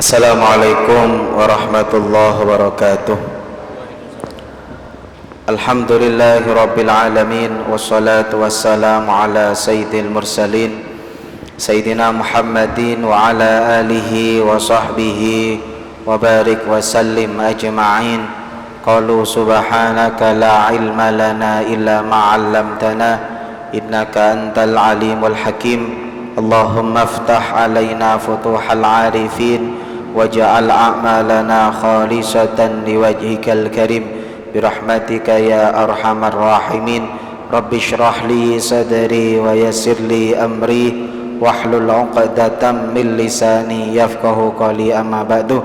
Assalamualaikum warahmatullahi wabarakatuh. Alhamdulillahi rabbil alamin, wassalatu wassalamu ala sayyidil mursalin Sayyidina Muhammadin wa ala alihi wa sahbihi wa barik wa sallim ajma'in. Qalu subhanaka la ilma lana illa ma'allamtana innaka antal alimul hakim. Allahumma aftah alaina futuhal arifin waj'al a'malana khalisatan liwajhikal karim birahmatika ya arhamar rahimin. Rabbi shrah li sadri wa yassir li amri wahlul 'uqdatam min lisani yafqahu qawli. Amma ba'du.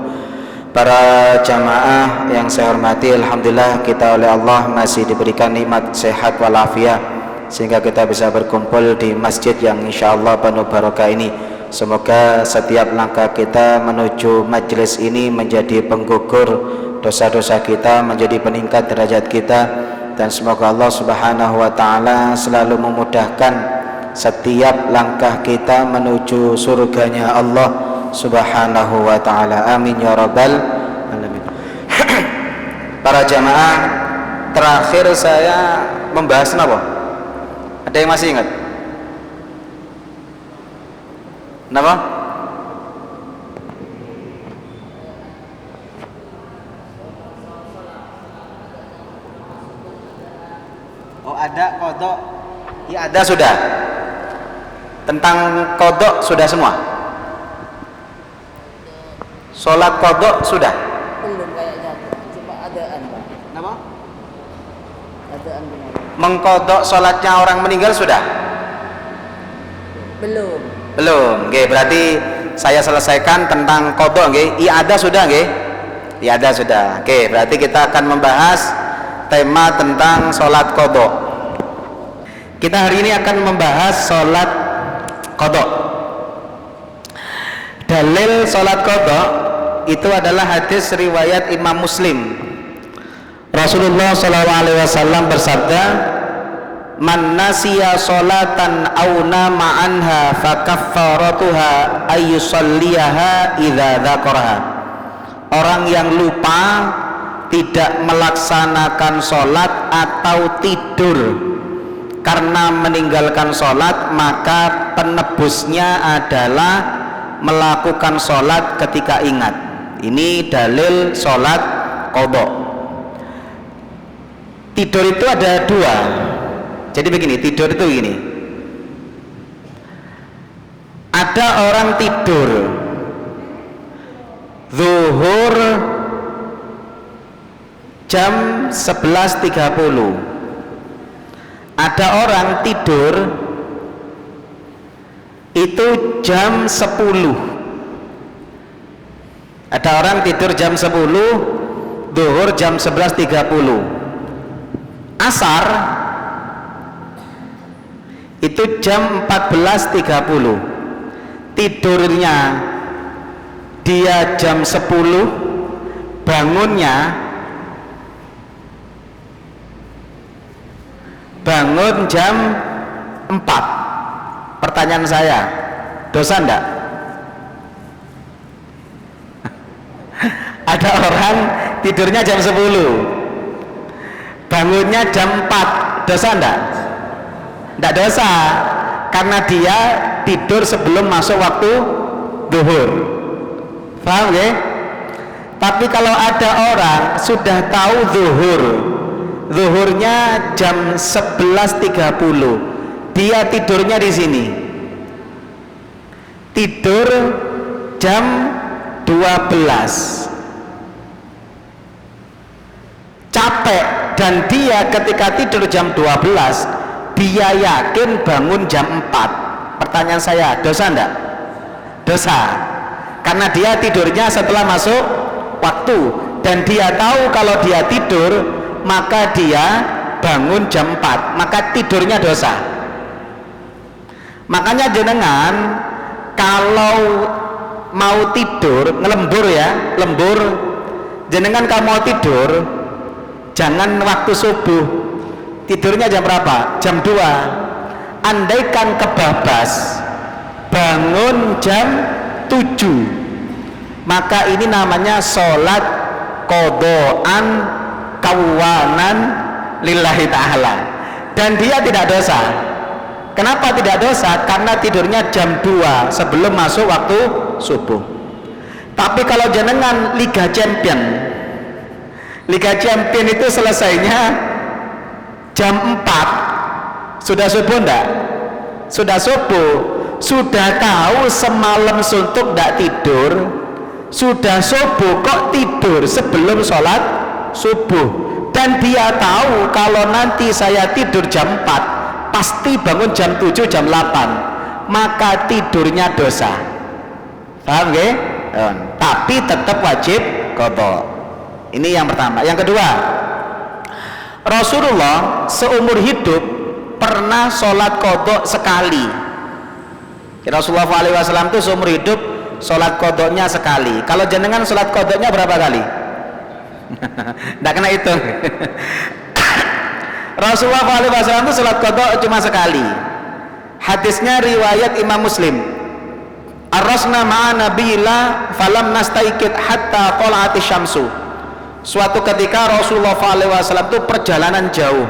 Para jamaah yang saya hormati, alhamdulillah kita oleh Allah masih diberikan nikmat sehat walafiat sehingga kita bisa berkumpul di masjid yang insyaallah penuh barokah ini. Semoga setiap langkah kita menuju majelis ini menjadi penggugur dosa-dosa kita, menjadi peningkat derajat kita, dan semoga Allah Subhanahu wa taala selalu memudahkan setiap langkah kita menuju surganya Allah Subhanahu wa taala. Amin ya rabbal alamin. Para jamaah, terakhir saya membahas apa? Ada yang masih ingat? Kenapa? Oh, ada kodok. Ya, ada sudah. Tentang kodok sudah semua. Sholat kodok sudah. Belum kayaknya, cuma adaan, Pak. Kenapa? Adaan benar. Mengkodok sholatnya orang meninggal sudah? Belum. Belum. Oke, berarti saya selesaikan tentang kodok. Oke, i'adah sudah. Oke, i'adah sudah. Oke, berarti kita akan membahas tema tentang sholat kodok. Kita hari ini akan membahas sholat kodok. Dalil sholat kodok itu adalah hadis riwayat Imam Muslim. Rasulullah SAW bersabda, man nasiya sholatan aw nama anha fakaffaratuha ayyusalliyaha idza dzakaraha. Orang yang lupa, tidak melaksanakan sholat atau tidur karena meninggalkan sholat, maka penebusnya adalah melakukan sholat ketika ingat. Ini dalil sholat qadha. Tidur itu ada dua. Jadi begini, tidur itu gini. Ada orang tidur zuhur jam 11.30. Ada orang tidur itu jam 10. Ada orang tidur jam 10, zuhur jam 11.30. Asar itu jam 14.30. Tidurnya dia jam 10, bangun jam 4. Pertanyaan saya, dosa enggak? Ada orang tidurnya jam 10, bangunnya jam 4, dosa enggak? Enggak dosa, karena dia tidur sebelum masuk waktu zuhur. Paham ya? Tapi kalau ada orang sudah tahu zuhurnya jam 11.30, dia tidurnya di sini, tidur jam 12, capek, dan dia ketika tidur jam 12 dia yakin bangun jam 4. Pertanyaan saya, dosa enggak? Dosa, karena dia tidurnya setelah masuk waktu, dan dia tahu kalau dia tidur maka dia bangun jam 4, maka tidurnya dosa. Makanya jenengan kalau mau tidur ngelembur ya, lembur, jenengan kalau mau tidur jangan waktu subuh. Tidurnya jam berapa? Jam 2. Andaikan kebabas bangun jam 7, maka ini namanya sholat qadhaan kawanan lillahi ta'ala, dan dia tidak dosa. Kenapa tidak dosa? Karena tidurnya jam 2 sebelum masuk waktu subuh. Tapi kalau jenengan Liga Champion itu selesainya jam 4, sudah subuh enggak? Sudah subuh, sudah tahu semalam suntuk enggak tidur, sudah subuh kok tidur sebelum sholat subuh, dan dia tahu kalau nanti saya tidur jam 4 pasti bangun jam 7 jam 8, maka tidurnya dosa. Paham gak? Tapi tetap wajib qadha. Ini yang pertama. Yang kedua, Rasulullah seumur hidup pernah sholat qadha sekali. Rasulullah SAW itu seumur hidup sholat qadhanya sekali. Kalau jenengan sholat qadhanya berapa kali? Nggak kena hitung. Rasulullah SAW itu sholat qadha cuma sekali. Hadisnya riwayat Imam Muslim. Arrasna ma'a nabiyillah falam nastaikid hatta tola'ati syamsu. Suatu ketika Rasulullah SAW itu perjalanan jauh.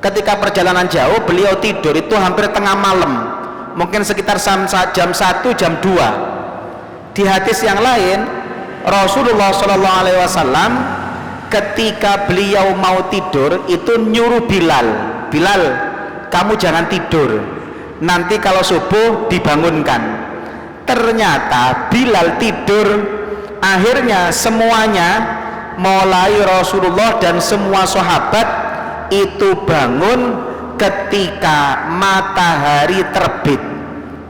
Ketika perjalanan jauh beliau tidur itu hampir tengah malam, mungkin sekitar jam 1 jam 2. Di hadis yang lain Rasulullah SAW ketika beliau mau tidur itu nyuruh Bilal, kamu jangan tidur, nanti kalau subuh dibangunkan. Ternyata Bilal tidur. Akhirnya semuanya, mulai Rasulullah dan semua sahabat itu bangun ketika matahari terbit.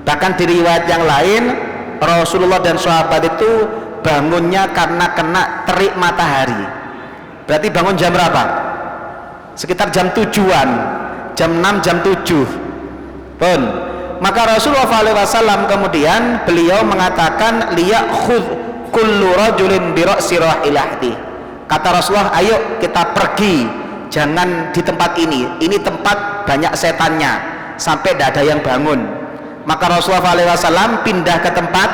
Bahkan di riwayat yang lain Rasulullah dan sahabat itu bangunnya karena kena terik matahari. Berarti bangun jam berapa? Sekitar jam 7-an, jam 6, jam 7 pun. Maka Rasulullah SAW kemudian beliau mengatakan liyakhudh kullu rajulin bi ra'si rahilati. Kata Rasulullah, ayo kita pergi, jangan di tempat ini tempat banyak setannya, sampai tidak ada yang bangun. Maka Rasulullah SAW pindah ke tempat.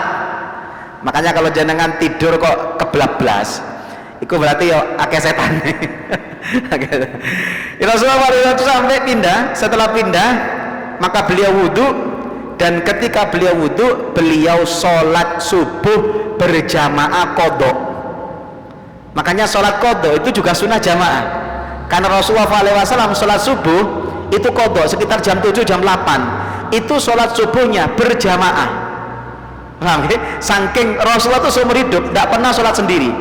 Makanya kalau jenengan tidur kok kebelablas, itu berarti ya akeh setan. Rasulullah SAW sampai pindah. Setelah pindah maka beliau wudhu, dan ketika beliau wudhu beliau sholat subuh berjamaah qadha. Makanya sholat qadha itu juga sunnah jamaah, karena Rasulullah SAW sholat subuh itu qadha sekitar jam 7 jam 8, itu sholat subuhnya berjamaah. Paham ya? Saking Rasulullah itu seumur hidup tidak pernah sholat sendiri.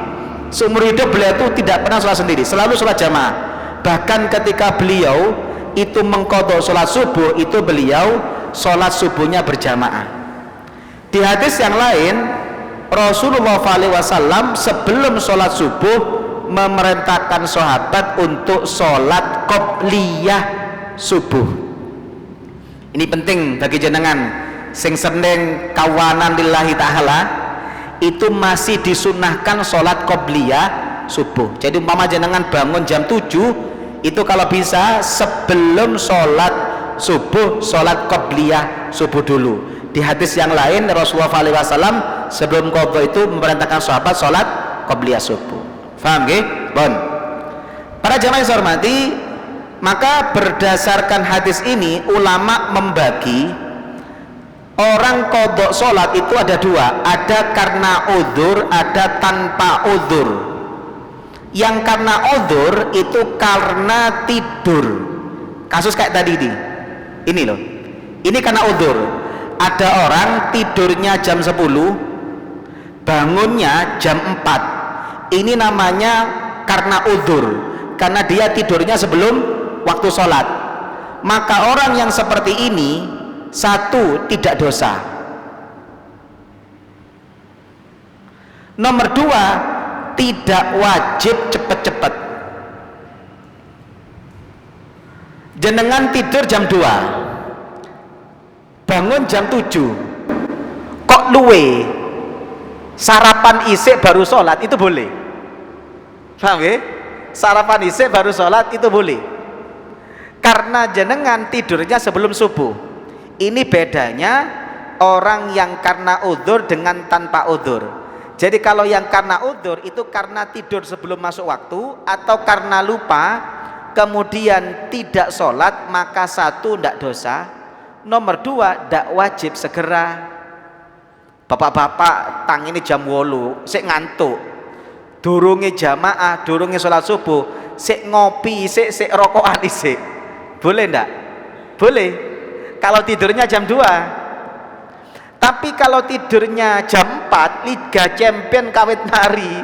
Seumur hidup beliau itu tidak pernah sholat sendiri, selalu sholat jamaah. Bahkan ketika beliau itu mengqadha sholat subuh, itu beliau sholat subuhnya berjamaah. Di hadis yang lain Rasulullah SAW sebelum sholat subuh memerintahkan sahabat untuk sholat qobliyah subuh. Ini penting bagi jenengan sing seneng kawanan lillahi ta'ala, itu masih disunahkan sholat qobliyah subuh. Jadi umpama jenengan bangun jam 7, itu kalau bisa sebelum sholat subuh sholat qobliyah subuh dulu. Di hadis yang lain Rasulullah SAW sebelum qadha itu memerintahkan sahabat sholat qobliyah subuh. Faham nggih? Bon. Para jamaah yang saya hormati, maka berdasarkan hadis ini ulama membagi orang qadha sholat itu ada dua, ada karena udzur, ada tanpa udzur. Yang karena udzur itu karena tidur, kasus kayak tadi ini loh, ini karena udzur. Ada orang tidurnya jam 10, bangunnya jam 4, ini namanya karena udzur, karena dia tidurnya sebelum waktu sholat. Maka orang yang seperti ini, satu, tidak dosa. Nomor dua, tidak wajib cepet-cepet. Jenengan tidur jam 2, bangun jam 7, kok luwe sarapan isik baru sholat, itu boleh. Paham ya? Sarapan isik baru sholat itu boleh, karena jenengan tidurnya sebelum subuh. Ini bedanya orang yang karena udzur dengan tanpa udzur. Jadi kalau yang karena udzur itu karena tidur sebelum masuk waktu atau karena lupa kemudian tidak sholat, maka satu tidak dosa, nomor dua tidak wajib segera. Bapak-bapak tang ini jam 8 sik ngantuk, durunge jamaah, durunge sholat subuh, sik ngopi, sik rokokan isik, boleh ndak? Boleh kalau tidurnya jam 2. Tapi kalau tidurnya jam 4, Liga Champion kawit mari,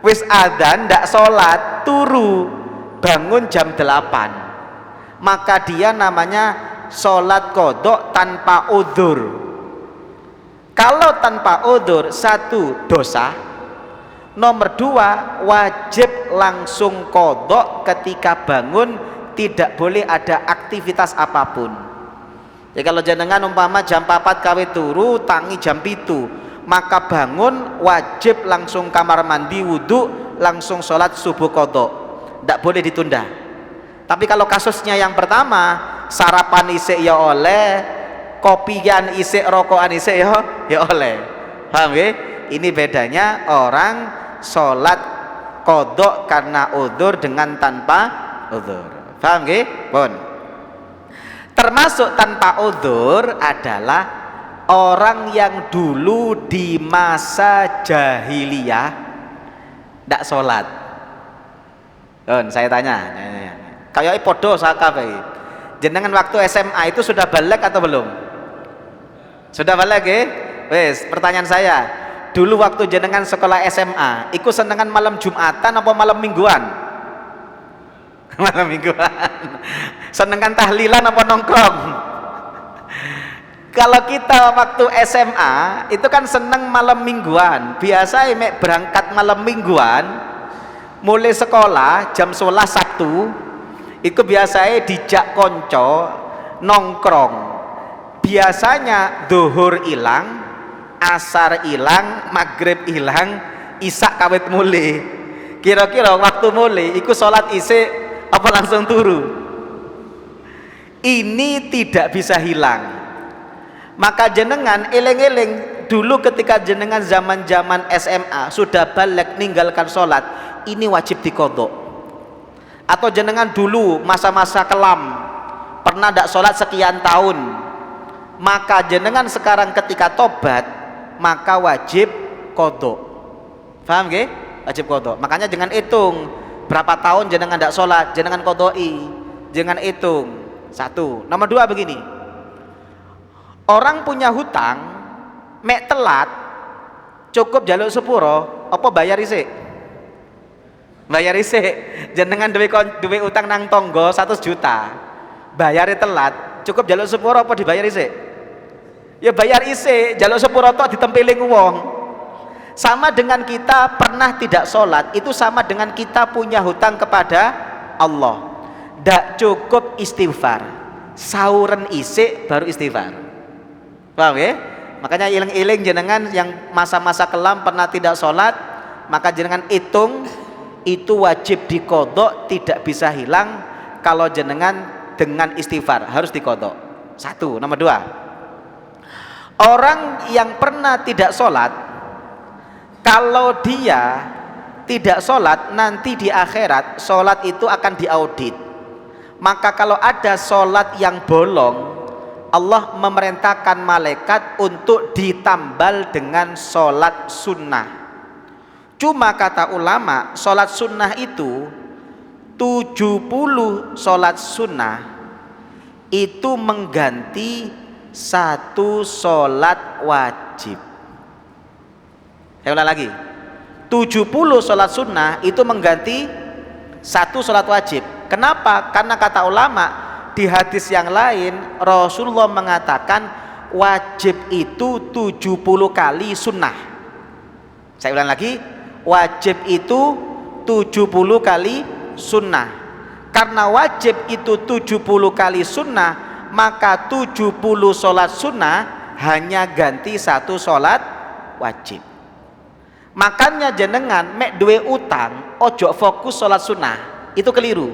wis adzan ndak sholat, turu bangun jam 8, maka dia namanya sholat qodok tanpa udzur. Kalau tanpa udzur, satu dosa, nomor dua wajib langsung qodok ketika bangun, tidak boleh ada aktivitas apapun. Ya kalau jenengan umpama jam 4 kawit turu, tangi jam 7, maka bangun wajib langsung kamar mandi, wudhu, langsung sholat subuh qodok, tidak boleh ditunda. Tapi kalau kasusnya yang pertama, sarapan isik ya oleh, kopian isik, rokokan isik ya oleh. Paham ya? Ini bedanya orang sholat qodok karena udzur dengan tanpa udzur. Paham ya? Bon. Termasuk tanpa udzur adalah orang yang dulu di masa jahiliyah tidak sholat. Saya tanya, kayak podo sakabeh. Jenengan waktu SMA itu sudah balik atau belum? Sudah balik ya? Wes, pertanyaan saya, dulu waktu jenengan sekolah SMA, ikut senengan malam Jumatan apa malam Mingguan? Malam Mingguan. Senengan tahlilan apa nongkrong? Kalau kita waktu SMA itu kan seneng malam Mingguan. Biasa mek berangkat malam Mingguan, mulai sekolah jam 11 Sabtu, itu biasanya dijak konco nongkrong. Biasanya zuhur ilang, asar ilang, maghrib ilang, isak kawit mulai. Kira-kira waktu mulai iku sholat isik apa langsung turu? Ini tidak bisa hilang. Maka jenengan eleng-eleng dulu ketika jenengan zaman-zaman SMA sudah balik ninggalkan sholat, ini wajib diqodok. Atau jenengan dulu masa-masa kelam pernah tidak sholat sekian tahun, maka jenengan sekarang ketika tobat maka wajib qodok. Paham gak? Wajib qodok. Makanya jangan hitung berapa tahun jenengan tidak sholat, jenengan qodoi, jangan hitung. Satu. Nomor dua begini, orang punya hutang mek telat cukup jaluk sepuro apa bayar isik? Bayar isik. Jenengan duwe utang nang tonggo 100 juta, bayarnya telat cukup jaluk sepuro apa dibayar isik? Ya bayar isik, jaluk sepuro tok ditempeling wong. Sama dengan kita pernah tidak sholat, itu sama dengan kita punya hutang kepada Allah. Tidak cukup istighfar, sauren isik baru istighfar. Paham ya? Makanya iling-iling jenengan yang masa-masa kelam pernah tidak sholat, maka jenengan hitung itu wajib diqodok, tidak bisa hilang kalau jenengan dengan istighfar, harus diqodok. Satu. Nomor dua, orang yang pernah tidak sholat, kalau dia tidak sholat nanti di akhirat sholat itu akan diaudit. Maka kalau ada sholat yang bolong, Allah memerintahkan malaikat untuk ditambal dengan sholat sunnah. Cuma kata ulama, sholat sunnah itu 70 sholat sunnah itu mengganti satu sholat wajib. Saya ulang lagi, 70 sholat sunnah itu mengganti satu sholat wajib. Kenapa? Karena kata ulama di hadis yang lain Rasulullah mengatakan wajib itu 70 kali sunnah. Saya ulang lagi, wajib itu 70 kali sunnah. Karena wajib itu 70 kali sunnah, maka 70 sholat sunnah hanya ganti satu sholat wajib. Makanya jenengan mek duwe utang ojo fokus sholat sunnah, itu keliru.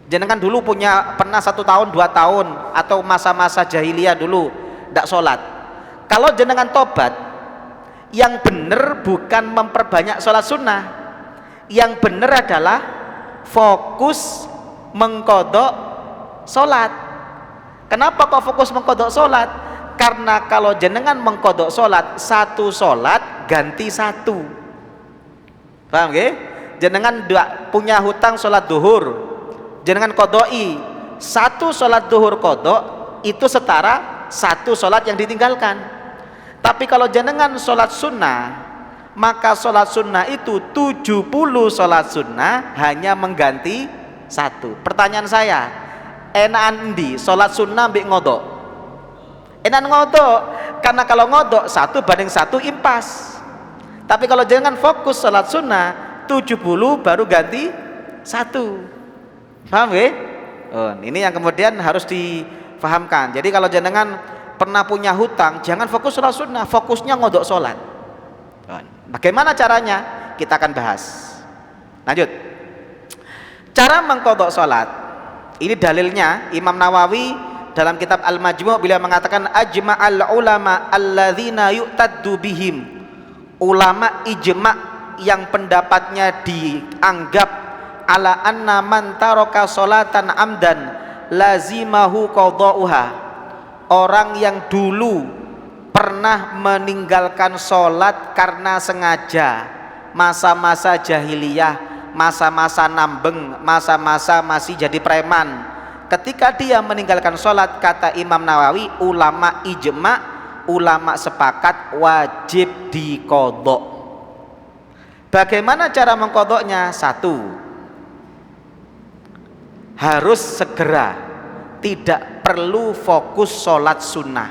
Jenengan dulu pernah 1 tahun 2 tahun atau masa-masa jahiliyah dulu tidak sholat. Kalau jenengan tobat, Yang benar bukan memperbanyak sholat sunnah, yang benar adalah fokus mengkodok sholat. Kenapa kok fokus mengkodok sholat? Karena kalau jenengan mengkodok sholat, satu sholat ganti satu. Paham ya? Jenengan punya hutang sholat duhur, jenengan kodoi, satu sholat duhur kodok itu setara satu sholat yang ditinggalkan. Tapi kalau jenengan sholat sunnah, maka sholat sunnah itu 70 sholat sunnah hanya mengganti satu. Pertanyaan saya, enakan endi sholat sunnah mbek ngodok? Enakan ngodok, karena kalau ngodok 1:1 impas. Tapi kalau jenengan fokus sholat sunnah 70 baru ganti satu. Paham ya? Oh, ini yang kemudian harus difahamkan. Jadi kalau jenengan pernah punya hutang, jangan fokus sholat sunnah, fokusnya ngodok sholat. Bagaimana caranya? Kita akan bahas. Lanjut. Cara mengkodok sholat, ini dalilnya Imam Nawawi dalam kitab Al-Majmu' beliau mengatakan ajma'al ulama alladzina yu'taddu bihim. Ulama ijma' yang pendapatnya dianggap ala anna man taraka sholatan amdan lazimahu qada'uha. Orang yang dulu pernah meninggalkan sholat karena sengaja, masa-masa jahiliyah, masa-masa nambeng, masa-masa masih jadi preman, ketika dia meninggalkan sholat, kata Imam Nawawi, ulama ijma', ulama sepakat wajib dikodok. Bagaimana cara mengkodoknya? Satu, harus segera, tidak perlu fokus sholat sunnah.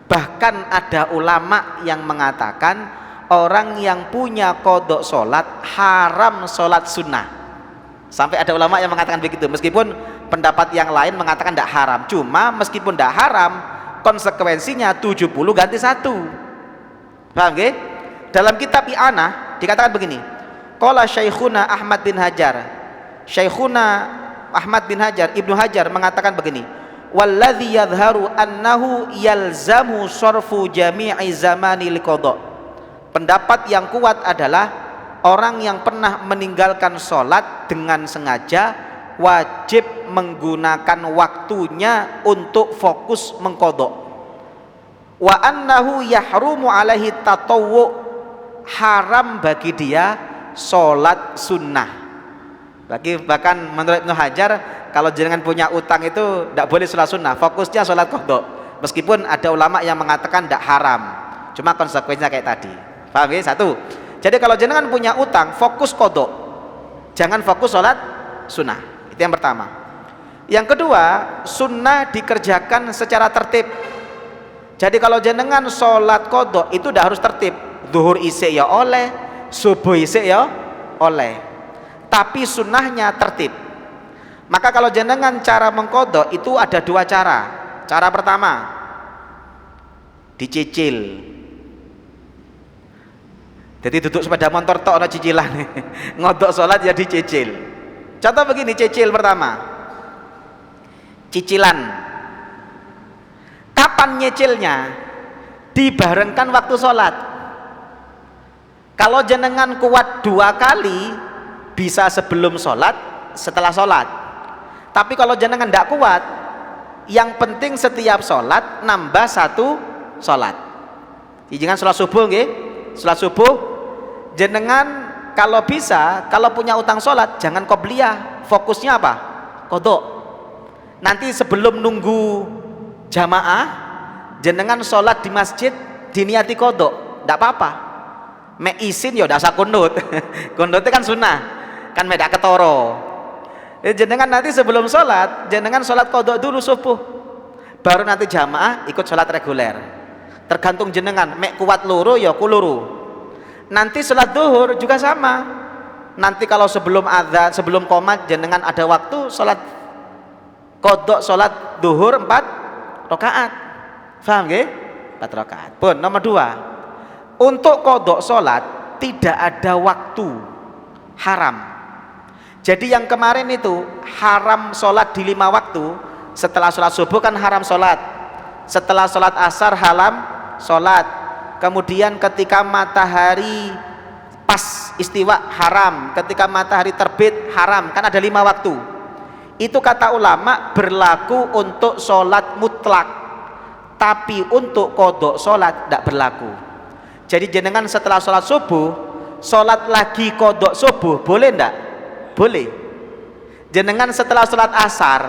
Bahkan ada ulama yang mengatakan orang yang punya kodok sholat haram sholat sunnah. Sampai ada ulama yang mengatakan begitu, meskipun pendapat yang lain mengatakan tidak haram. Cuma meskipun tidak haram, konsekuensinya 70 ganti satu. Paham gak? Dalam kitab I'anah dikatakan begini, qala Syekhuna Ahmad bin Hajar, Syekhuna Ahmad bin Hajar, Ibnu Hajar mengatakan begini, walladzi yadhharu annahu yalzamu sarfu jami'i zamani liqada. Pendapat yang kuat adalah orang yang pernah meninggalkan sholat dengan sengaja wajib menggunakan waktunya untuk fokus mengkodok. Wa annahu yahrumu alaihi tatawwu, haram bagi dia sholat sunnah. Bahkan menurut Ibnu Hajar, kalau jenengan punya utang itu tidak boleh sholat sunnah, fokusnya sholat kodok. Meskipun ada ulama yang mengatakan tidak haram, cuma konsekuensinya kayak tadi. Paham ya? Satu, jadi kalau jenengan punya utang, fokus kodok, jangan fokus sholat sunnah. Itu yang pertama. Yang kedua, sunnah dikerjakan secara tertib. Jadi kalau jenengan sholat kodok itu tidak harus tertib, zuhur isya ya oleh, subuh isya ya oleh, tapi sunnahnya tertib. Maka kalau jenengan cara mengkodok itu ada dua cara. Cara pertama, dicicil. Jadi duduk sepeda motor tok ana cicilan. Ngodok sholat ya dicicil. Contoh begini, cicil pertama, cicilan. Kapan nyicilnya? Dibarengkan waktu sholat. Kalau jenengan kuat 2 kali, bisa sebelum sholat, setelah sholat. Tapi kalau jenengan tidak kuat, yang penting setiap sholat nambah 1 sholat. Jangan sholat subuh, nggih. Sholat subuh, jenengan kalau bisa, kalau punya utang sholat, jangan qobliyah. Fokusnya apa? Kodok. Nanti sebelum nunggu jamaah, jenengan sholat di masjid diniati kodok, tidak apa-apa. Mek isin ya udah kunut. Kunutnya kan sunnah, kan medak ketoro. Jenengan nanti sebelum sholat, jenengan sholat kodok dulu subuh, baru nanti jamaah ikut sholat reguler. Tergantung jenengan, mek kuat luru ya kuluru. Nanti sholat duhur juga sama. Nanti kalau sebelum adzan, sebelum qomat, jenengan ada waktu sholat kodok, sholat duhur 4 rakaat. Paham nggih? 4 rakaat. Pun nomor 2, untuk kodok sholat tidak ada waktu, haram. Jadi yang kemarin itu haram sholat di 5 waktu. Setelah sholat subuh kan haram sholat, setelah sholat asar haram sholat, kemudian ketika matahari pas istiwa haram, ketika matahari terbit haram, kan ada 5 waktu. Itu kata ulama berlaku untuk sholat mutlak, tapi untuk kodok sholat tidak berlaku. Jadi jenengan setelah sholat subuh sholat lagi kodok subuh boleh ndak? Boleh. Jenengan setelah sholat asar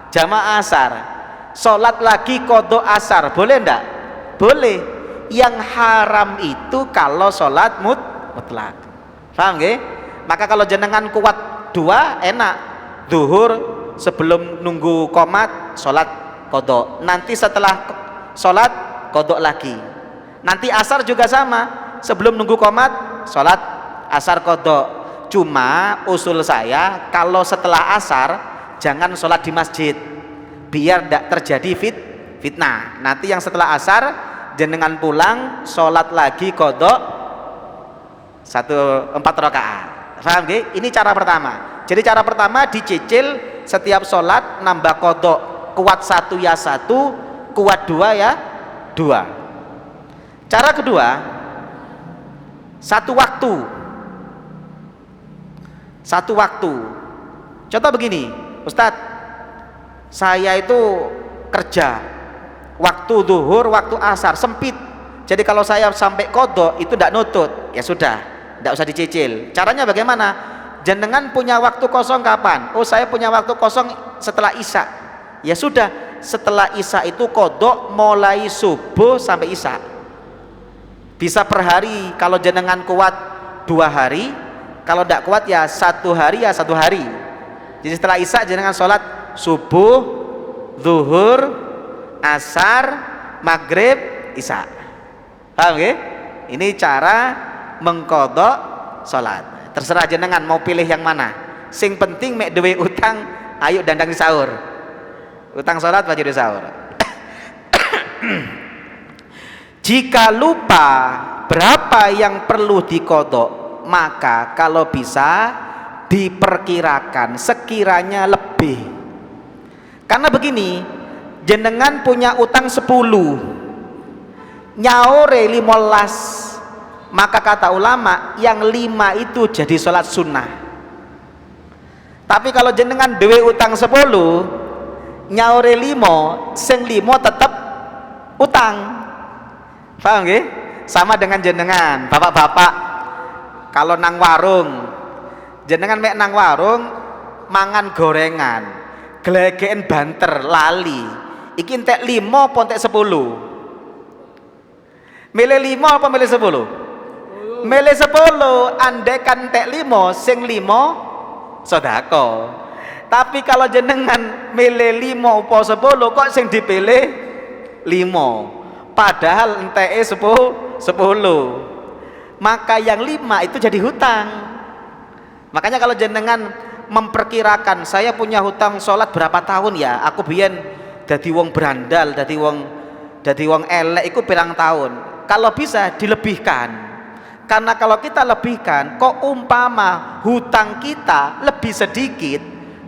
jamaah asar sholat lagi kodok asar boleh ndak? Boleh. Yang haram itu kalau sholat mutlak. Paham nggih? Maka kalau jenengan kuat 2 enak, zuhur sebelum nunggu qomat sholat kodok, nanti setelah sholat kodok lagi, nanti asar juga sama, sebelum nunggu qomat sholat asar kodok. Cuma usul saya kalau setelah asar jangan sholat di masjid biar tidak terjadi fitnah. Nanti yang setelah asar jenengan pulang sholat lagi kodok 4 rakaat. Paham nggih? Ini cara pertama. Jadi cara pertama dicicil setiap sholat nambah kodok, kuat 1 ya 1, kuat 2 ya 2. Cara kedua, 1 waktu. Contoh begini, Ustadz, saya itu kerja waktu zuhur, waktu asar sempit, jadi kalau saya sampai kodok itu tidak nutut, ya sudah, tidak usah dicicil. Caranya bagaimana? Jenengan punya waktu kosong kapan? Oh, saya punya waktu kosong setelah isya. Ya sudah, setelah isya itu kodok mulai subuh sampai isya. Bisa per hari, kalau jenengan kuat 2 hari, kalau tidak kuat ya 1 hari ya 1 hari. Jadi setelah isya jenengan sholat subuh, zuhur, asar, maghrib, isya. Paham nggih? Ini cara mengkodok sholat. Terserah jenengan mau pilih yang mana. Sing penting mek duwe utang, ayo dandang sahur. Utang sholat wajib sahur. Jika lupa berapa yang perlu dikodok, maka kalau bisa diperkirakan sekiranya lebih. Karena begini, jenengan punya utang 10, nyaure 15, maka kata ulama yang 5 itu jadi sholat sunnah. Tapi kalau jenengan duwe utang 10, nyaure 5, sing 5 tetap utang. Paham nggih? Sama dengan jenengan bapak-bapak kalau nang warung, jenengan mek nang warung mangan gorengan, glegeken banter lali, iki entek 5 apa entek 10? Milih 5 apa milih 10? Milih 10. Andekan entek 5, sing 5 sedekah. Tapi kalau jenengan milih 5 apa 10, kok sing dipilih 5, padahal enteke 10. Maka yang 5 itu jadi hutang. Makanya kalau jenengan memperkirakan, saya punya hutang sholat berapa tahun ya, aku biyen dadi wong brandal, dadi wong elek iku pirang tahun. Kalau bisa dilebihkan, karena kalau kita lebihkan, kok umpama hutang kita lebih sedikit,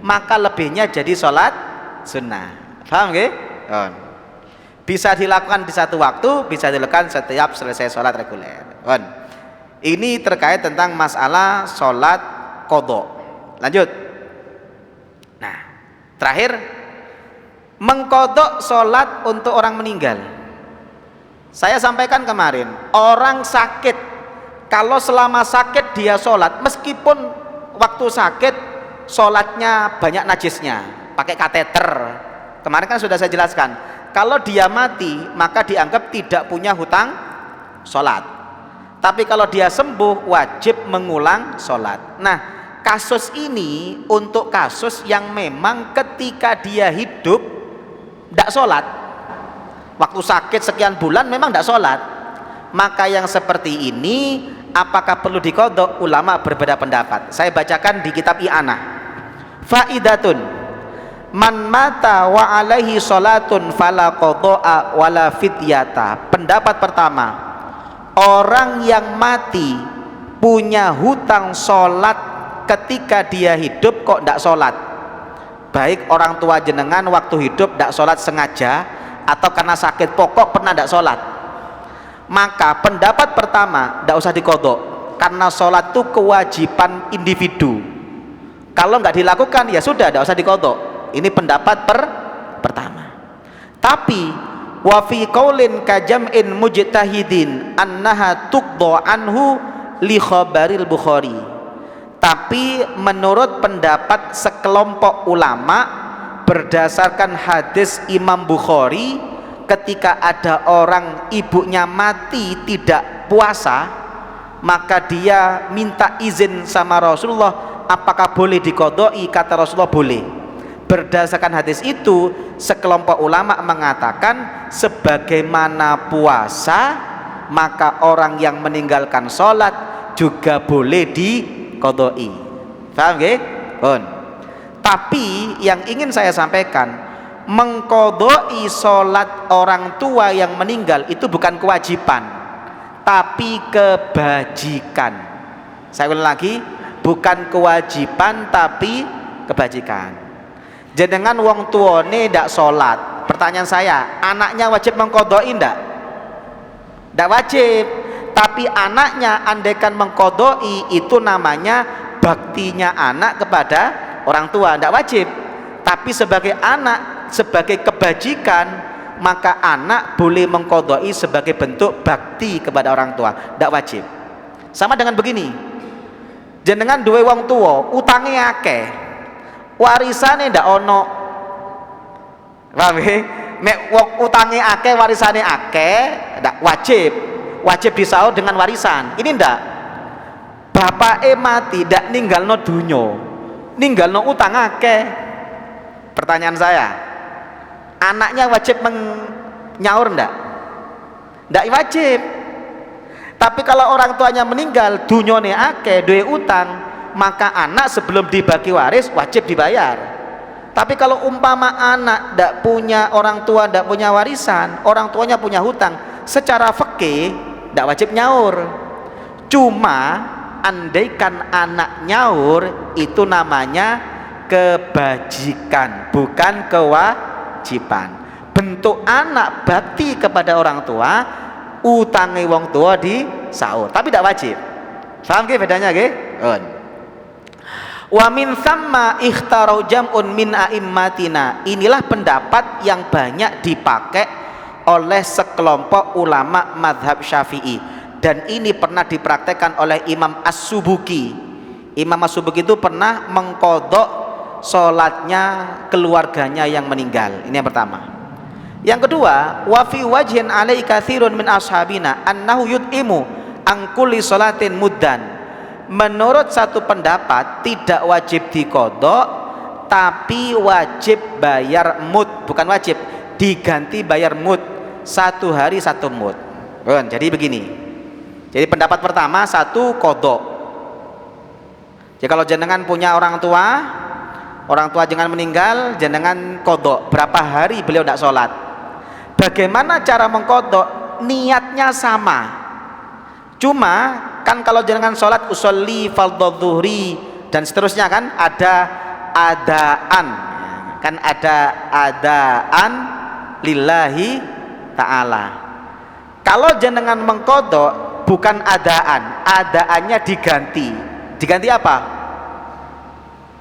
maka lebihnya jadi sholat sunnah. Paham nggih? Bisa dilakukan di satu waktu, bisa dilakukan setiap selesai sholat reguler. Ini terkait tentang masalah sholat qadha. Lanjut. Nah, terakhir, mengkodok sholat untuk orang meninggal. Saya sampaikan kemarin, orang sakit, kalau selama sakit dia sholat, meskipun waktu sakit sholatnya banyak najisnya, pakai kateter, kemarin kan sudah saya jelaskan, kalau dia mati maka dianggap tidak punya hutang sholat. Tapi kalau dia sembuh wajib mengulang sholat. Nah, kasus ini untuk kasus yang memang ketika dia hidup tidak sholat, waktu sakit sekian bulan memang tidak sholat, maka yang seperti ini apakah perlu diqadha? Ulama berbeda pendapat. Saya bacakan di kitab I'anah. Faidatun, man mata wa alaihi sholatun fala qadha'a wala fidyata. Pendapat pertama, orang yang mati punya hutang sholat ketika dia hidup kok tidak sholat, baik orang tua jenengan waktu hidup tidak sholat sengaja atau karena sakit pokok pernah tidak sholat, Maka pendapat pertama tidak usah dikodok, karena sholat itu kewajiban individu. Kalau nggak dilakukan ya sudah, tidak usah dikodok. Ini pendapat pertama. Tapi wa fi qaulin kajam'in mujtahidin annaha tuqda anhu li khabaril Bukhari. Tapi menurut pendapat sekelompok ulama berdasarkan hadis Imam Bukhari, ketika ada orang ibunya mati tidak puasa, maka dia minta izin sama Rasulullah, apakah boleh diqodoi? Kata Rasulullah boleh. Berdasarkan hadis itu sekelompok ulama mengatakan sebagaimana puasa, maka orang yang meninggalkan sholat juga boleh diqodoi. Paham nggih? Pun. Tapi yang ingin saya sampaikan, mengqodoi sholat orang tua yang meninggal itu bukan kewajiban, tapi kebajikan. Saya ulang lagi, bukan kewajiban tapi kebajikan. Jenengan wong tuane ndak sholat, pertanyaan saya, anaknya wajib mengqodoi ndak? Ndak wajib. Tapi anaknya andaikan mengqodoi, itu namanya baktinya anak kepada orang tua, ndak wajib. Tapi sebagai anak, sebagai kebajikan, maka anak boleh mengqodoi sebagai bentuk bakti kepada orang tua, ndak wajib. Sama dengan begini, jenengan duwe wong tua, utangnya akeh, warisane ndak ono. Paham nggih? Nek wong utange akeh warisane akeh, ndak wajib. Wajib disaur dengan warisan. Ini ndak. Bapake mati ndak ninggalno dunyo, ninggalno utang akeh. Pertanyaan saya, anaknya wajib nyaur ndak? Ndak wajib. Tapi kalau orang tuanya meninggal, dunyone akeh, duwe utang, maka anak sebelum dibagi waris wajib dibayar. Tapi kalau umpama anak tidak punya orang tua, tidak punya warisan, orang tuanya punya hutang, secara fikih tidak wajib nyaur. Cuma andaikan anak nyaur, itu namanya kebajikan, bukan kewajiban. Bentuk anak bakti kepada orang tua, utangi wong tua disaur, tapi tidak wajib. Paham nggih bedanya nggih? Wa min thamma ikhtarau jam'un min a'immatina. Inilah pendapat yang banyak dipakai oleh sekelompok ulama madhab Syafi'i, dan ini pernah dipraktekkan oleh Imam As-Subuki. Imam As-Subuki itu pernah mengqodok sholatnya keluarganya yang meninggal. Ini yang pertama. Yang kedua, wa fi wajhin alai katsirun min ashabina annahu yut'imu an kulli sholatin muddan. Menurut satu pendapat tidak wajib diqodok, tapi wajib bayar mud. Bukan wajib, diganti bayar mud, 1 hari 1 mud. Jadi begini, jadi pendapat pertama, 1 qodok. Jadi kalau jenengan punya orang tua jangan meninggal, jenengan qodok. Berapa hari beliau tidak sholat? Bagaimana cara mengqodok? Niatnya sama, cuma kan kalau jenengan sholat usolli fardhu dhuhri dan seterusnya, kan ada adaan, kan ada adaan lillahi ta'ala. Kalau jenengan mengqodok bukan adaan, adaannya diganti apa?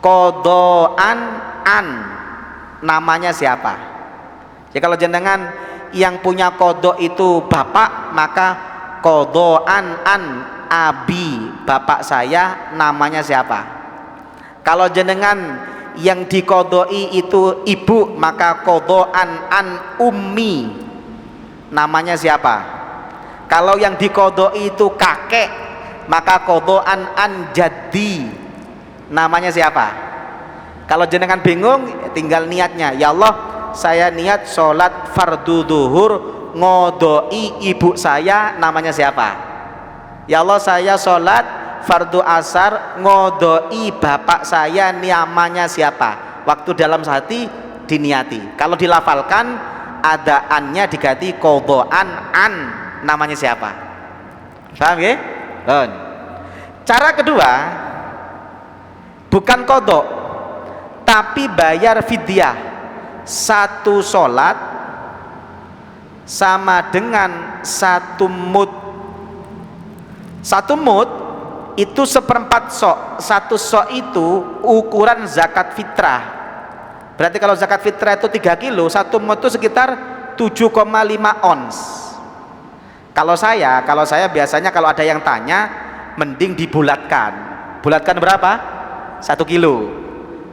Qodoan an, namanya siapa? Jadi kalau jenengan yang punya qodok itu bapak, maka qodoan an abi, bapak saya, namanya siapa? Kalau jenengan yang diqodoi itu ibu, maka qodoan an ummi, namanya siapa? Kalau yang diqodoi itu kakek, maka qodoan an jaddi, namanya siapa? Kalau jenengan bingung, tinggal niatnya, ya Allah saya niat sholat fardu duhur ngodoi ibu saya, namanya siapa? Ya Allah saya sholat fardu asar ngodoi bapak saya, namanya siapa? Waktu dalam hati diniati. Kalau dilafalkan adaannya diganti qodoan an, namanya siapa? Paham ya? Cara kedua, bukan qodok tapi bayar fidyah. 1 sholat sama dengan 1 mud. 1 mud itu 1/4 sok. 1 sok itu ukuran zakat fitrah. Berarti kalau zakat fitrah itu 3 kilo, 1 mud itu sekitar 7,5 ons. Kalau saya biasanya kalau ada yang tanya, mending dibulatkan. Bulatkan berapa? 1 kilo.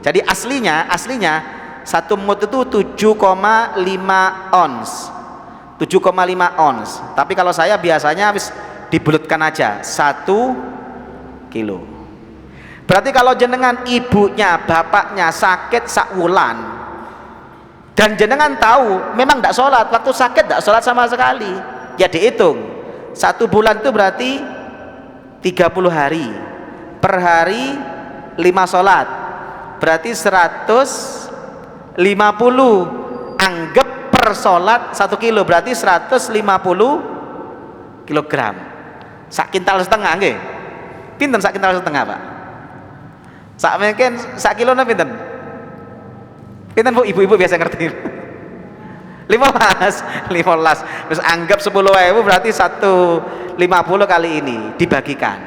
Jadi aslinya 1 mud itu 7,5 ons. 7,5 ons. Tapi kalau saya biasanya habis dibulatkan aja 1 kilo. Berarti kalau jenengan ibunya, bapaknya sakit sakwulan dan jenengan tahu memang tidak sholat, waktu sakit tidak sholat sama sekali, ya dihitung 1 bulan itu berarti 30 hari, per hari 5 sholat, berarti 150. Anggap per sholat 1 kilo berarti 150 kilogram. Sak kintal setengah nggih. Pinten sak kintal setengah, Pak? Sak mungkin sak kilo pinten? Pinten Bu, ibu-ibu biasa ngerti. 15. Terus anggap 10.000 berarti 150 kali ini dibagikan.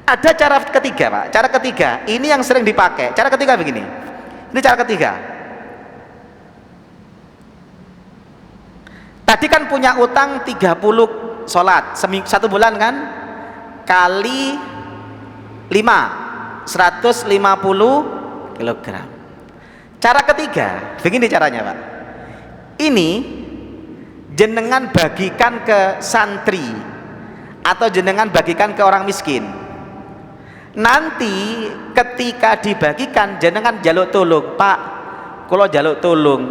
Ada cara ketiga, Pak. Cara ketiga, ini yang sering dipakai. Cara ketiga begini. Ini cara ketiga. Tadi kan punya utang 30 sholat 1 bulan kan, kali 5 150 kilogram. Cara ketiga begini caranya, Pak. Ini jenengan bagikan ke santri atau jenengan bagikan ke orang miskin. Nanti ketika dibagikan jenengan jaluk tolong, Pak, kalau jaluk tolong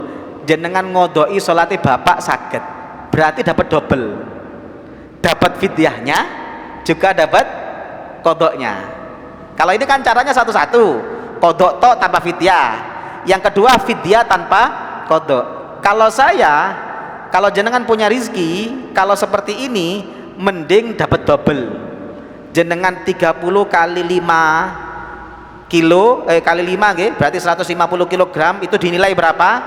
jenengan ngodoi sholatnya bapak sakit, berarti dapat double, dapat fidyahnya juga dapat kodoknya. Kalau ini kan caranya satu-satu, kodok tok tanpa fidyah, yang kedua fidyah tanpa kodok. Kalau jenengan punya rizki, kalau seperti ini mending dapat double. Jenengan 30 kali 5 kilo kali 5 nggih, berarti 150 kilogram, itu dinilai berapa?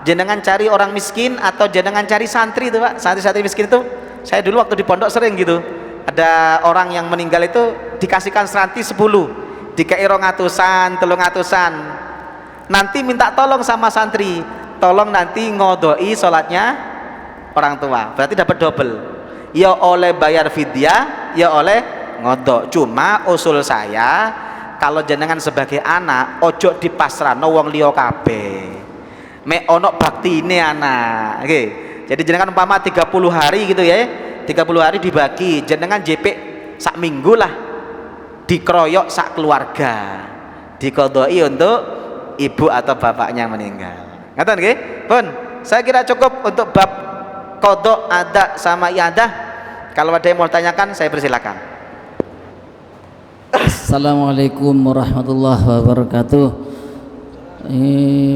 Jenengan cari orang miskin atau jenengan cari santri itu, Pak. Santri-santri miskin itu, saya dulu waktu di pondok sering gitu, ada orang yang meninggal itu dikasihkan santri 10, dikai 200-an 300-an, nanti minta tolong sama santri, tolong nanti ngodoi sholatnya orang tua, berarti dapat double, ya oleh bayar fidyah, ya oleh ngodok. Cuma usul saya, kalau jenengan sebagai anak ojo dipasrahno wong liya kabeh, mek ono bakti ini anak. Oke, jadi jenengan umpama 30 hari gitu ya, 30 hari dibagi, jenengan JP sak minggu lah, dikeroyok sak keluarga, dikodoi untuk ibu atau bapaknya yang meninggal. Ngaten nggih? Pun, saya kira cukup untuk bab kodok, ada sama iadah. Kalau ada yang mau tanyakan, saya persilakan. Assalamualaikum warahmatullahi wabarakatuh.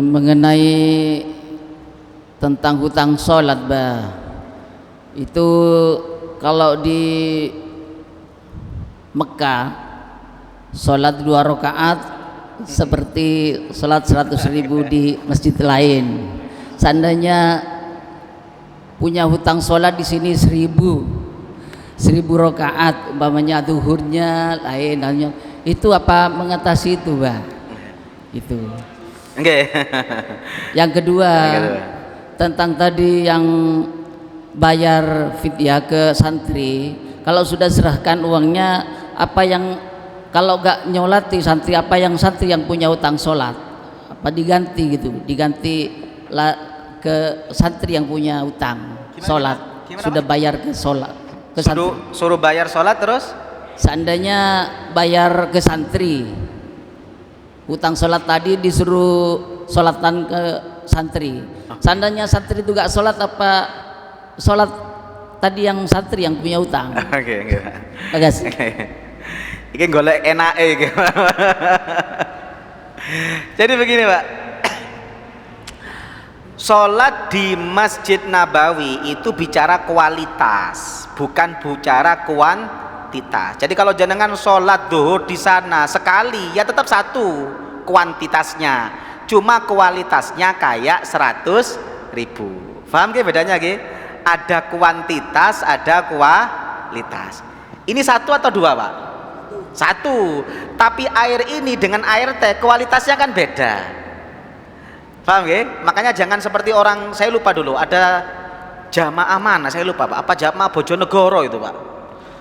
Mengenai tentang hutang sholat, bah, itu kalau di Mekah sholat 2 rakaat seperti sholat 100.000 di masjid lain. Seandainya punya hutang sholat di sini 1.000 rakaat, umpamanya zuhurnya lain, itu apa mengatasi itu, Bah? Itu. Oke. Yang kedua, tentang tadi yang bayar fidyah ke santri, kalau sudah serahkan uangnya, apa yang kalau gak nyolati santri, apa yang santri yang punya utang sholat, apa diganti gitu, diganti ke santri yang punya utang sholat, sudah bayar ke sholat. Suruh bayar sholat terus? Seandainya bayar ke santri, hutang sholat tadi disuruh sholatan ke santri. Seandainya santri itu gak sholat, apa sholat tadi yang santri yang punya utang? Oke. Bagas. Iki golek enake. Jadi begini, Pak. Sholat di Masjid Nabawi itu bicara kualitas, bukan bicara kuantitas. Jadi kalau jenengan sholat duhur di sana sekali, ya tetap satu kuantitasnya, cuma kualitasnya kayak 100.000. Paham ke bedanya ke? ada kuantitas, ada kualitas. Ini satu atau dua, Pak? Satu. Tapi air ini dengan air teh kualitasnya kan beda. Paham ya? Makanya jangan seperti orang, saya lupa dulu, ada jamaah mana, saya lupa Pak, apa jamaah Bojonegoro itu Pak,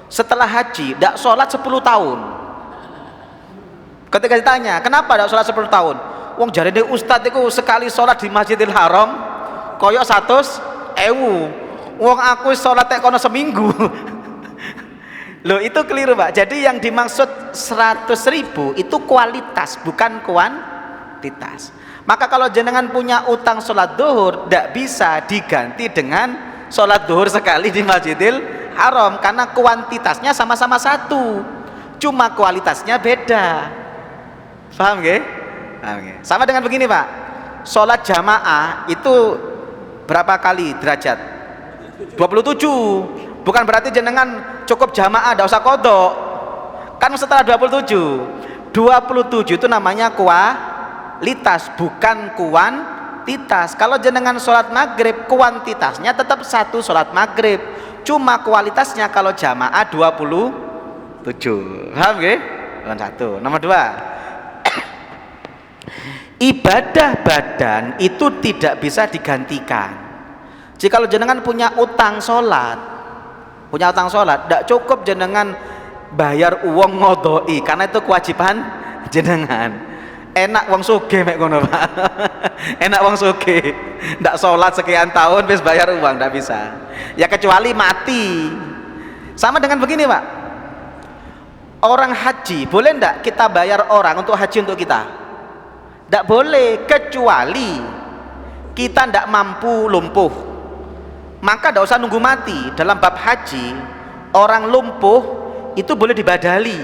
setelah haji tidak sholat 10 tahun. Ketika ditanya kenapa tidak sholat 10 tahun, wong jarine ustadz itu sekali sholat di Masjidil Haram koyok 100.000, wong aku sholat tek kono seminggu. Loh, itu keliru Pak. Jadi yang dimaksud 100.000 itu kualitas, bukan kuantitas. Maka kalau jenengan punya utang sholat duhur, tidak bisa diganti dengan sholat duhur sekali di Masjidil Haram, karena kuantitasnya sama-sama satu, cuma kualitasnya beda. Paham gak? Sama dengan begini Pak, sholat jamaah itu berapa kali derajat? 27. Bukan berarti jenengan cukup jamaah, tidak usah kodok, kan setelah 27 itu namanya kualitas, bukan kuantitas. Kalau jenengan sholat maghrib, kuantitasnya tetap satu sholat maghrib, cuma kualitasnya kalau jamaah 27. Paham gak? Bukan satu. Nomor 2, ibadah badan itu tidak bisa digantikan. Jika kalau jenengan punya utang sholat, tidak cukup jenengan bayar uang ngodoi, karena itu kewajiban jenengan. Enak wong sugih mek ngono Pak. Enak wong sugih ndak sholat sekian tahun wis bayar uang, ndak bisa. Ya kecuali mati. Sama dengan begini Pak, orang haji boleh ndak kita bayar orang untuk haji untuk kita? Ndak boleh, kecuali kita ndak mampu, lumpuh, maka tidak usah nunggu mati. Dalam bab haji, orang lumpuh itu boleh dibadali,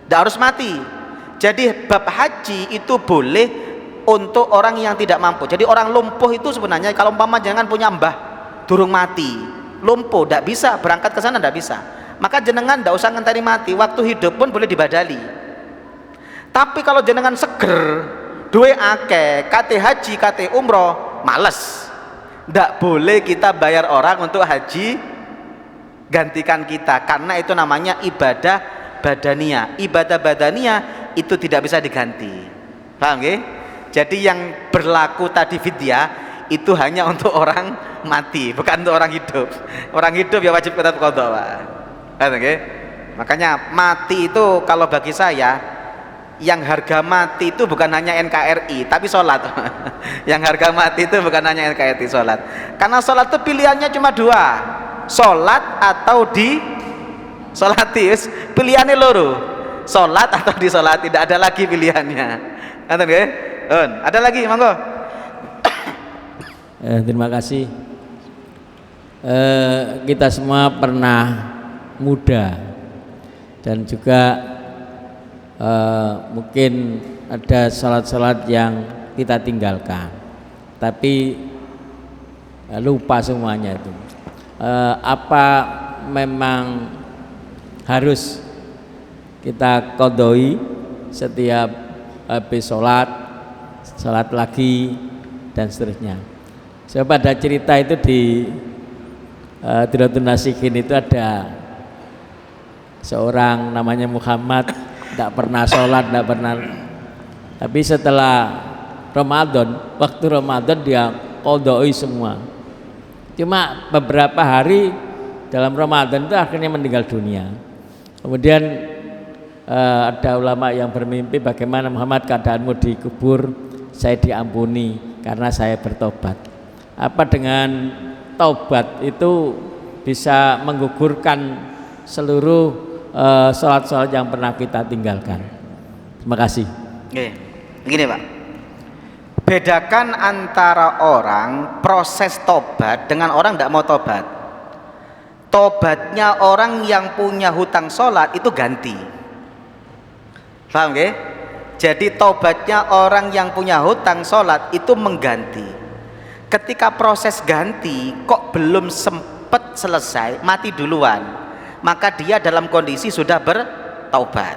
tidak harus mati. Jadi bab haji itu boleh untuk orang yang tidak mampu. Jadi orang lumpuh itu sebenarnya, kalau umpama jangan punya mbah durung mati, lumpuh, tidak bisa berangkat ke sana, tidak bisa, maka jenengan tidak usah ngenteni mati, waktu hidup pun boleh dibadali. Tapi kalau jenengan seger, duwe akeh, kate haji, kate umroh, males, tidak boleh kita bayar orang untuk haji gantikan kita, karena itu namanya ibadah badaniyah. Ibadah badaniyah itu tidak bisa diganti. Paham nggih? Jadi yang berlaku tadi fidyah itu hanya untuk orang mati, bukan untuk orang hidup. Orang hidup ya wajib tetap qadha, Pak. Paham nggih? Makanya mati itu kalau bagi saya, yang harga mati itu bukan hanya NKRI tapi sholat. Yang harga mati itu bukan hanya NKRI, sholat. Karena sholat itu pilihannya cuma dua, sholat atau di sholati. Pilihannya loro, sholat atau di sholat, tidak ada lagi pilihannya. Ada lagi, monggo. Terima kasih. Kita semua pernah muda dan juga mungkin ada sholat-sholat yang kita tinggalkan, tapi lupa semuanya itu. Apa memang harus kita qodoi setiap habis sholat lagi dan seterusnya? Sebab ada cerita itu di Diratun Nasihin itu ada seorang namanya Muhammad, tidak pernah sholat, tidak pernah, tapi setelah Ramadan, waktu Ramadan dia qodoi semua. Cuma beberapa hari dalam Ramadan itu akhirnya meninggal dunia. Kemudian ada ulama yang bermimpi, bagaimana Muhammad keadaanmu dikubur? Saya diampuni karena saya bertobat. Apa dengan taubat itu bisa menggugurkan seluruh sholat-sholat yang pernah kita tinggalkan? Terima kasih. Oke, begini Pak, bedakan antara orang proses tobat dengan orang tidak mau tobat. Tobatnya orang yang punya hutang sholat itu ganti, paham gak? Jadi tobatnya orang yang punya hutang sholat itu mengganti. Ketika proses ganti kok belum sempat selesai, mati duluan, maka dia dalam kondisi sudah bertaubat.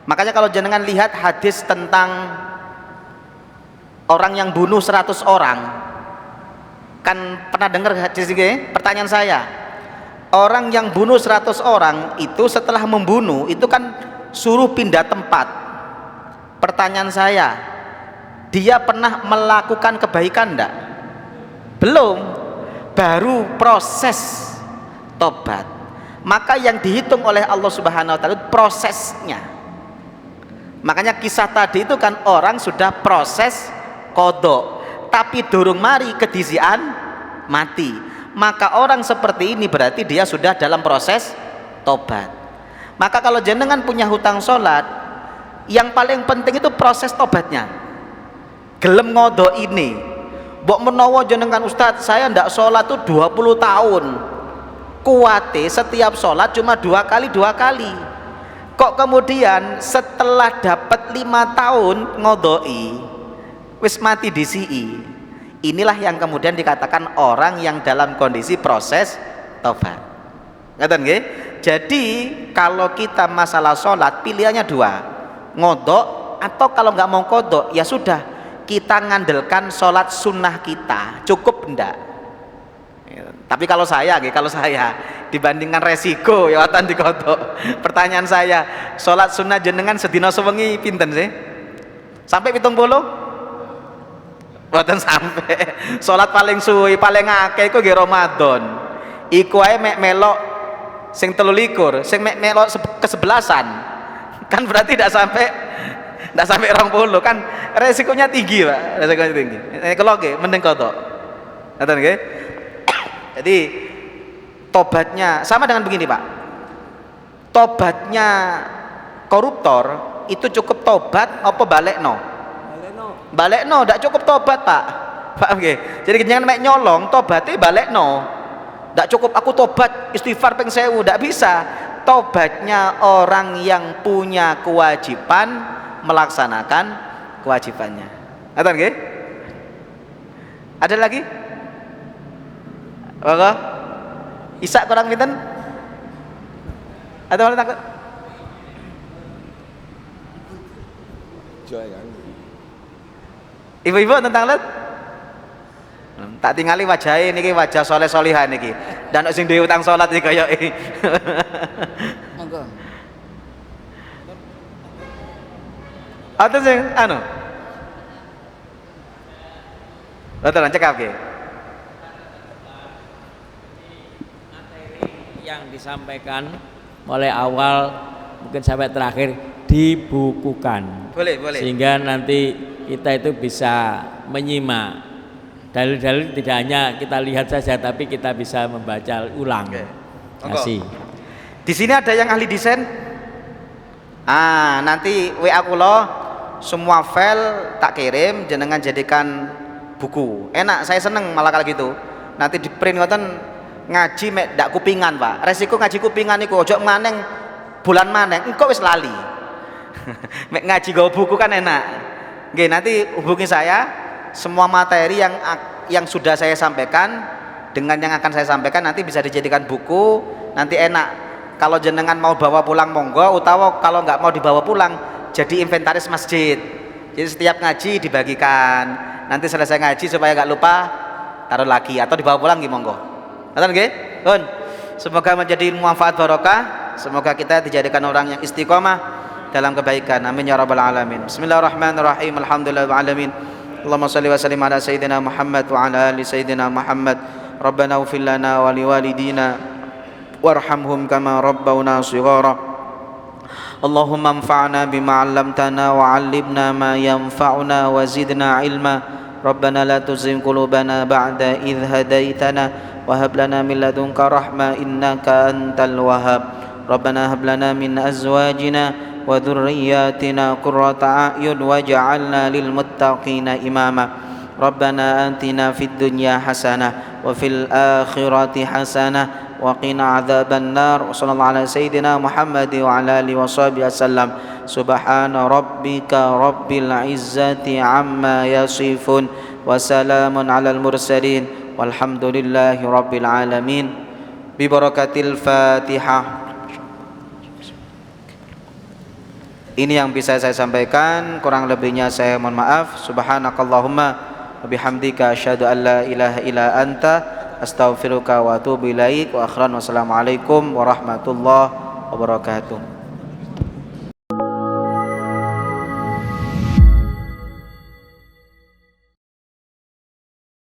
Makanya kalau jenengan lihat hadis tentang orang yang bunuh 100 orang, Kan pernah dengar hadis ini? Pertanyaan saya, orang yang bunuh 100 orang itu setelah membunuh itu kan suruh pindah tempat. Pertanyaan saya, dia pernah melakukan kebaikan enggak? Belum, baru proses tobat. Maka yang dihitung oleh Allah Subhanahu wa taala prosesnya. Makanya kisah tadi itu kan orang sudah proses qadha, tapi durung mari kedisian mati. Maka orang seperti ini berarti dia sudah dalam proses tobat. Maka kalau jenengan punya hutang sholat, yang paling penting itu proses tobatnya. Gelem ngodo ini, mbok menawa jenengan Ustadz, saya ndak sholat tuh 20 tahun, kuate setiap sholat cuma 2 kali, kok kemudian setelah dapat 5 tahun ngodoi wis mati di sini. Inilah yang kemudian dikatakan orang yang dalam kondisi proses tobat. Ngerti nggih? Jadi kalau kita masalah sholat pilihannya 2, ngodok atau kalau nggak mau kodok ya sudah kita ngandalkan sholat sunnah kita, cukup enggak? Tapi kalau saya dibandingkan resiko ya watan dikodok. Pertanyaan saya, sholat sunnah jenengan sedina sewengi pinten sih? Sampai 70? Boten sampai. Sholat paling suwi paling akeh iku nggih Ramadan. Iku ae mek melok sing 23, sing mek melok kesebelasan. Kan berarti tidak sampai 20 kan resikonya tinggi, Pak. Resikonya tinggi. Kalau nggih mending kodok. Ngoten nggih? Jadi tobatnya sama dengan begini, Pak. Tobatnya koruptor itu cukup tobat apa balekno? Balekno, ndak cukup tobat, Pak. Paham nggih? Jadi jangan mek nyolong, tobatnya balekno. Ndak cukup aku tobat istighfar ping 1000, ndak bisa. Tobatnya orang yang punya kewajiban melaksanakan kewajibannya. Ngoten nggih? Ada lagi? Monggo. Isa kurang pinten? Atau takut? Ibu-ibu tentang let? Tak tinggali wajah niki wajah soleh solihan niki. Dan sing duwe utang salat iki kaya Monggo. Atau sing anu. Betul cekap nggih. Yang disampaikan mulai awal mungkin sampai terakhir dibukukan. Boleh. Sehingga nanti kita itu bisa menyimak dalil-dalil, tidak hanya kita lihat saja tapi kita bisa membaca ulang. Oke. Terima kasih. Di sini ada yang ahli desain? Nanti WA kula semua file tak kirim, jenengan jadikan buku. Enak, saya seneng malah kalau gitu. Nanti di print ngoten ngaji mek ndak kupingan, Pak. Resiko ngaji kupingan iku ojo maneng bulan maneng engko wis lali. Mek ngaji gawa buku kan enak. Nggih, nanti hubungi saya, semua materi yang sudah saya sampaikan dengan yang akan saya sampaikan nanti bisa dijadikan buku. Nanti enak kalau jenengan mau bawa pulang monggo, utawa kalau nggak mau dibawa pulang jadi inventaris masjid. Jadi setiap ngaji dibagikan. Nanti selesai ngaji supaya nggak lupa taruh lagi atau dibawa pulang nggih monggo. Ngoten nggih? Pun. Semoga menjadi manfaat barokah. Semoga kita dijadikan orang yang istiqomah dalam kebaikan. Amin ya rabbal alamin. Bismillahirrahmanirrahim. Alhamdulillahil alamin. Allahumma shalli wa sallim ala sayyidina Muhammad wa ala ali sayyidina Muhammad. Rabbana ighfir lana wa liwalidina warhamhum kama rabbawna shighara. Allahumma anfa'na bima 'allamtana wa 'allimna ma yanfa'una wa zidna 'ilma. Rabbana la tuzigh qulubana ba'da idh hadaitana wa hab lana min ladunka rahmah innaka antal wahhab. Rabbana hab lana min azwajina wa dhurriyyatina qurrata a'yun waj'alna lil muttaqina imama. Rabbana atina fid dunya hasanah wa fil akhirati hasanah wa qina adzaban nar. Sallallahu ala sayyidina Muhammad wa ala alihi washabihi wasallam. Subhana rabbika rabbil izzati amma yasifun wa salamun alal mursalin walhamdulillahi rabbil alamin. Bi barakatil Fatihah. Ini yang bisa saya sampaikan, kurang lebihnya saya mohon maaf. Subhanakallahumma wa bihamdika asyhadu an la ilaha illa anta astaghfiruka wa atubu ilaik. Wa akhiran wassalamu alaikum warahmatullahi wabarakatuh.